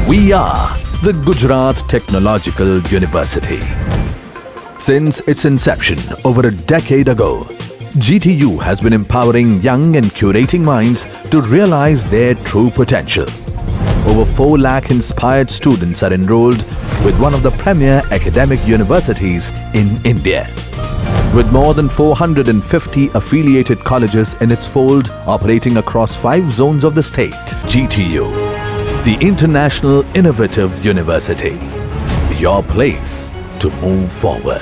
We are the Gujarat Technological University. Since its inception over a decade ago, GTU has been empowering young and curating minds to realize their true potential. Over 4 lakh inspired students are enrolled with one of the premier academic universities in India. With more than 450 affiliated colleges in its fold operating across 5 zones of the state, GTU, the International Innovative University, your place to move forward.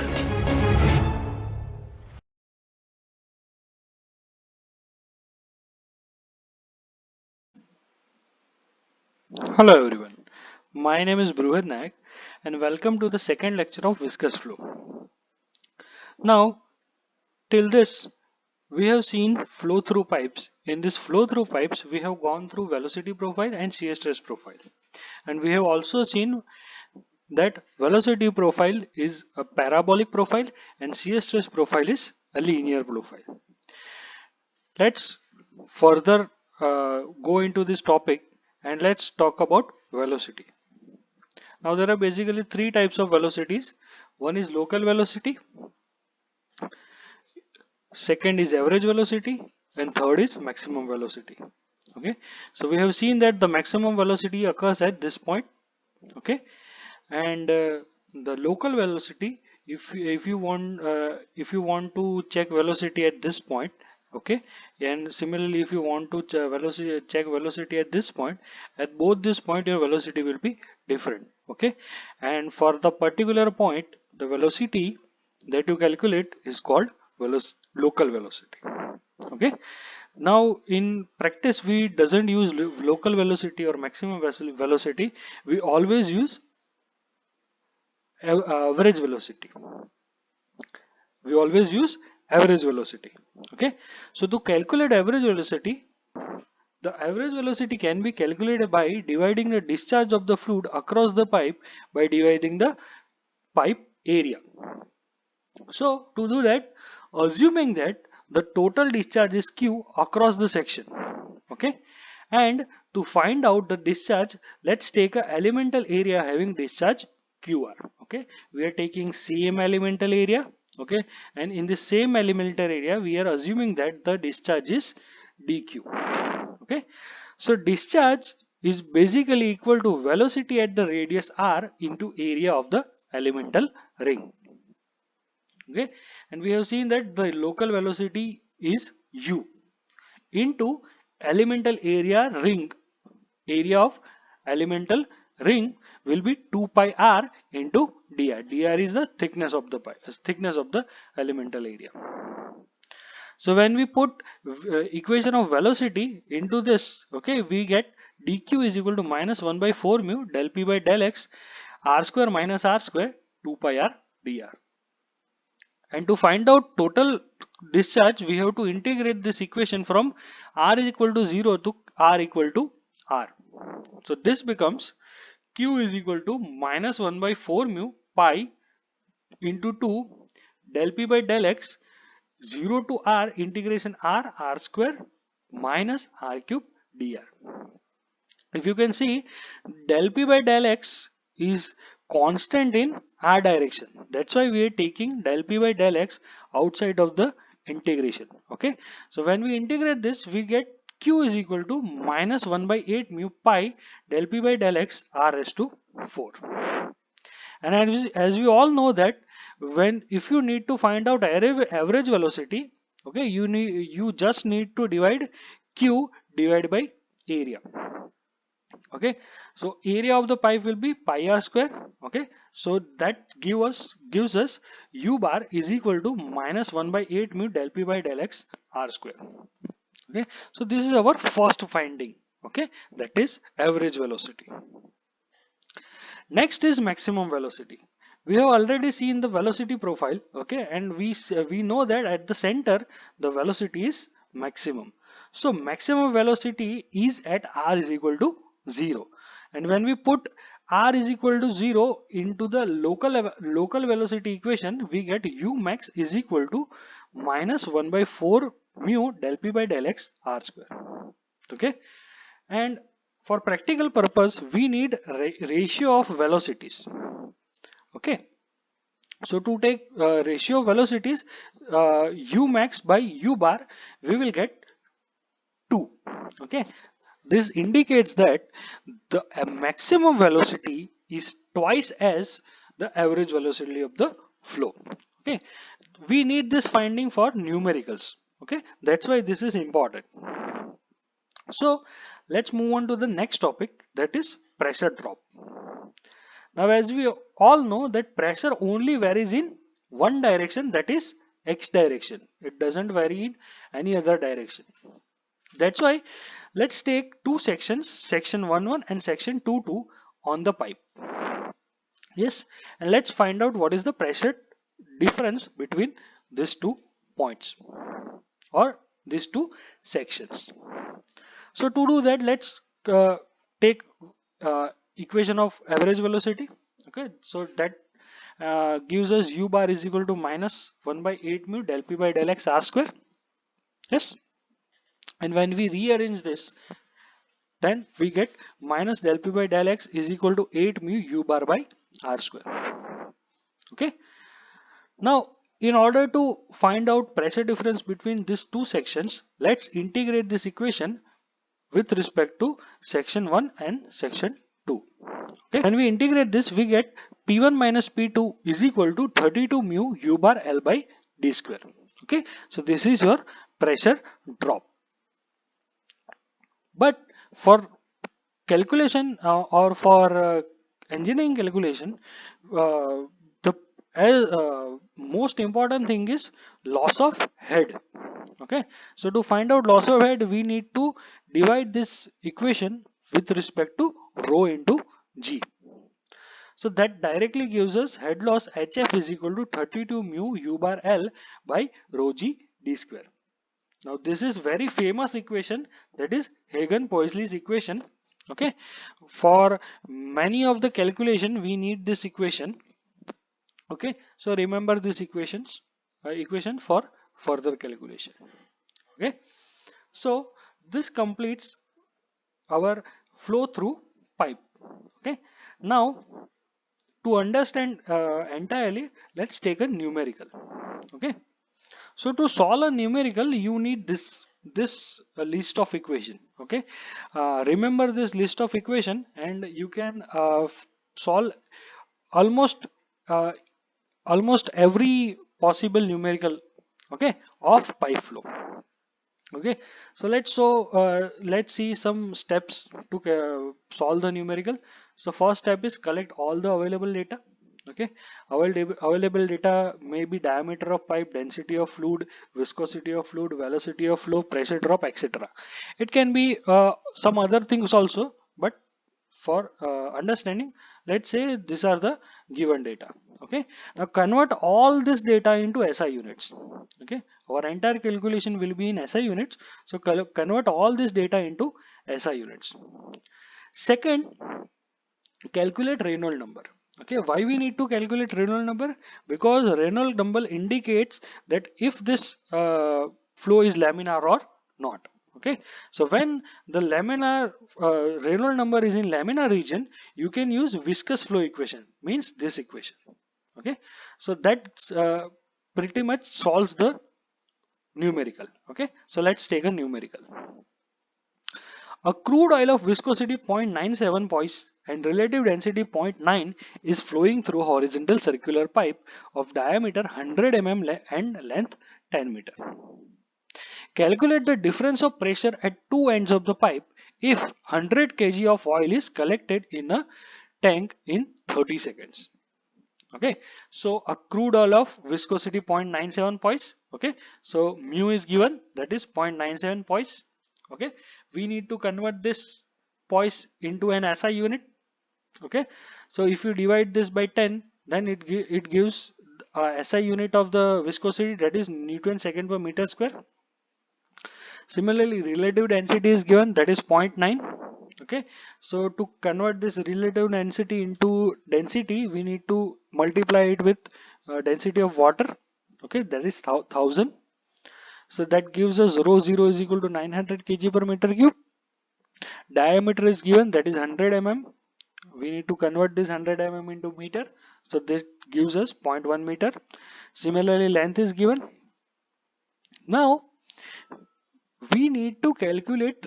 Hello everyone, my name is Bruhad Nayak and welcome to the second lecture of Viscous Flow. Now, till this, we have seen flow through pipes. In this flow through pipes, we have gone through velocity profile and shear stress profile. And we have also seen that velocity profile is a parabolic profile and shear stress profile is a linear profile. Let's further go into this topic and let's talk about velocity. Now there are basically 3 types of velocities. One is local velocity, second is average velocity, and third is maximum velocity. Okay, so we have seen that the maximum velocity occurs at this point. Okay, and the local velocity, if you want to check velocity at this point, okay, and similarly if you want to check velocity at this point, at both this point your velocity will be different. Okay, and for the particular point the velocity that you calculate is called local velocity. Okay, now in practice we doesn't use local velocity or maximum velocity, we always use average velocity. We always use average velocity. Okay, so to calculate average velocity, the average velocity can be calculated by dividing the discharge of the fluid across the pipe by dividing the pipe area. So to do that, assuming that the total discharge is Q across the section, okay, and to find out the discharge, let's take a elemental area having discharge QR. Okay, we are taking same elemental area, okay, and in the same elemental area we are assuming that the discharge is dq. Okay, so discharge is basically equal to velocity at the radius r into area of the elemental ring. Okay, and we have seen that the local velocity is u into elemental area of elemental ring will be 2 pi r into dr. Dr is the thickness of the elemental area. So when we put equation of velocity into this, okay, we get dq is equal to minus 1 by 4 mu del p by del x r square minus r square 2 pi r dr. And to find out total discharge, we have to integrate this equation from r is equal to 0 to r equal to r. So this becomes q is equal to minus 1 by 4 mu pi into 2 del p by del x 0 to r integration r square minus r cube dr. If you can see, del p by del x is constant in r direction. That's why we are taking del p by del x outside of the integration. Okay, so when we integrate this, we get q is equal to minus 1 by 8 mu pi del p by del x r raised to 4. And as we all know that if you need to find out average velocity, okay, you just need to divide q divided by area. Okay, so area of the pipe will be pi r square. Okay, so that gives us u bar is equal to minus 1 by 8 mu del p by del x r square. Okay, so this is our first finding. Okay, that is average velocity. Next is maximum velocity. We have already seen the velocity profile, okay, and we know that at the center the velocity is maximum. So maximum velocity is at r is equal to 0, and when we put r is equal to 0 into the local velocity equation, we get u max is equal to minus 1 by 4 mu del p by del x r square. Okay, and for practical purpose, we need ratio of velocities. Okay. So to take ratio of velocities, u max by u bar, we will get 2. Okay. This indicates that the maximum velocity is twice as the average velocity of the flow. Okay. We need this finding for numericals. Okay. That's why this is important. So let's move on to the next topic, that is pressure drop. Now as we all know that pressure only varies in one direction, that is x direction. It doesn't vary in any other direction. That's why let's take two sections, section 1-1 and section 2-2 on the pipe. Yes, and let's find out what is the pressure difference between these 2 points or these 2 sections. So to do that, let's take equation of average velocity. Okay, so that gives us u bar is equal to minus 1 by 8 mu del p by del x r square. Yes, and when we rearrange this, then we get minus del p by del x is equal to 8 mu u bar by r square. Okay, now in order to find out pressure difference between these two sections, let's integrate this equation with respect to section 1 and section 2. Okay, when we integrate this, we get P1 minus P2 is equal to 32 mu u bar L by d square. Okay, so this is your pressure drop. But for calculation or for engineering calculation, the most important thing is loss of head. Okay, so to find out loss of head, we need to divide this equation with respect to rho into g. So that directly gives us head loss HF is equal to 32 mu u bar L by rho g d square. Now this is very famous equation, that is Hagen-Poiseuille's equation. Okay, for many of the calculation we need this equation. Okay, so remember this equation for further calculation. Okay, so this completes our flow through pipe. Okay, now to understand entirely, let's take a numerical. Okay, so to solve a numerical, you need this list of equation. Okay, remember this list of equation and you can solve almost every possible numerical, okay, of pipe flow. Okay, so let's see some steps to solve the numerical. So first step is collect all the available data. Okay, available data may be diameter of pipe, density of fluid, viscosity of fluid, velocity of flow, pressure drop, etc. It can be some other things also, but for understanding, let's say these are the given data. Okay, now convert all this data into SI units. Okay, our entire calculation will be in SI units, so convert all this data into SI units. Second, calculate Reynolds number. Okay, why we need to calculate Reynolds number? Because Reynolds number indicates that if this flow is laminar or not. Okay, so when the laminar Reynolds number is in laminar region, you can use viscous flow equation, means this equation. Okay, so that pretty much solves the numerical. Okay, so let's take a numerical. A crude oil of viscosity 0.97 poise and relative density 0.9 is flowing through horizontal circular pipe of diameter 100 mm and length 10 meter. Calculate the difference of pressure at two ends of the pipe if 100 kg of oil is collected in a tank in 30 seconds. Okay, so a crude oil of viscosity 0.97 poise. Okay, so mu is given, that is 0.97 poise. Okay, we need to convert this poise into an SI unit. Okay, so if you divide this by 10, then it gives a SI unit of the viscosity, that is Newton second per meter square. Similarly, relative density is given, that is 0.9. Okay, so to convert this relative density into density, we need to multiply it with density of water. Okay, that is 1000. So that gives us rho 0 is equal to 900 kg per meter cube. diameter is given, that is 100 mm. We need to convert this 100 mm into meter, so this gives us 0.1 meter. Similarly, length is given. Now we need to calculate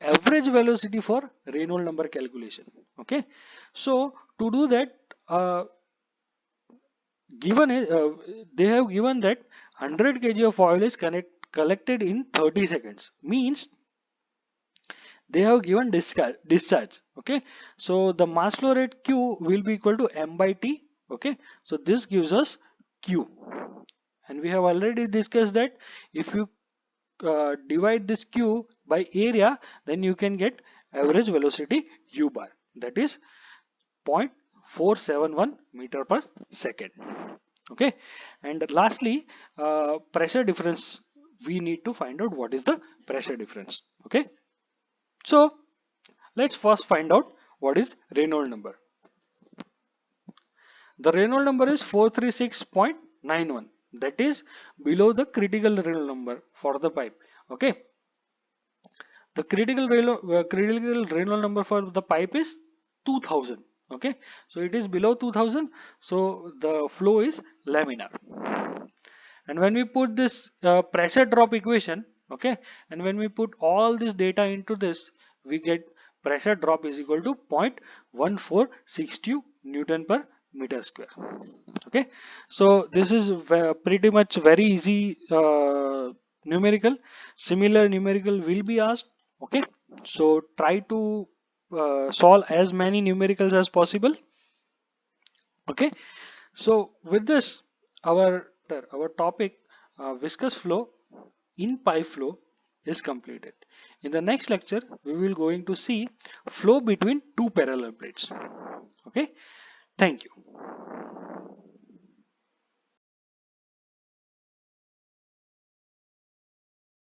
average velocity for Reynolds number calculation. Okay, so to do that, they have given that 100 kg of oil is collected in 30 seconds, means they have given discharge. Okay, so the mass flow rate Q will be equal to m by T. Okay, so this gives us Q, and we have already discussed that if you divide this Q by area, then you can get average velocity U bar, that is 0.471 meter per second. Okay, and lastly, pressure difference. We need to find out what is the pressure difference. Okay, so let's first find out what is Reynolds number. The Reynolds number is 436.91, that is below the critical Reynolds number for the pipe. Okay, the critical Reynolds number for the pipe is 2000. Okay, so it is below 2000, so the flow is laminar. And when we put this pressure drop equation, okay, and when we put all this data into this, we get pressure drop is equal to 0.1462 Newton per meter square. Okay, so this is pretty much very easy numerical. Similar numerical will be asked. Okay, so try to solve as many numericals as possible. Okay, so with this, our topic viscous flow in pipe flow is completed. In the next lecture, we will going to see flow between two parallel plates. Okay, thank you.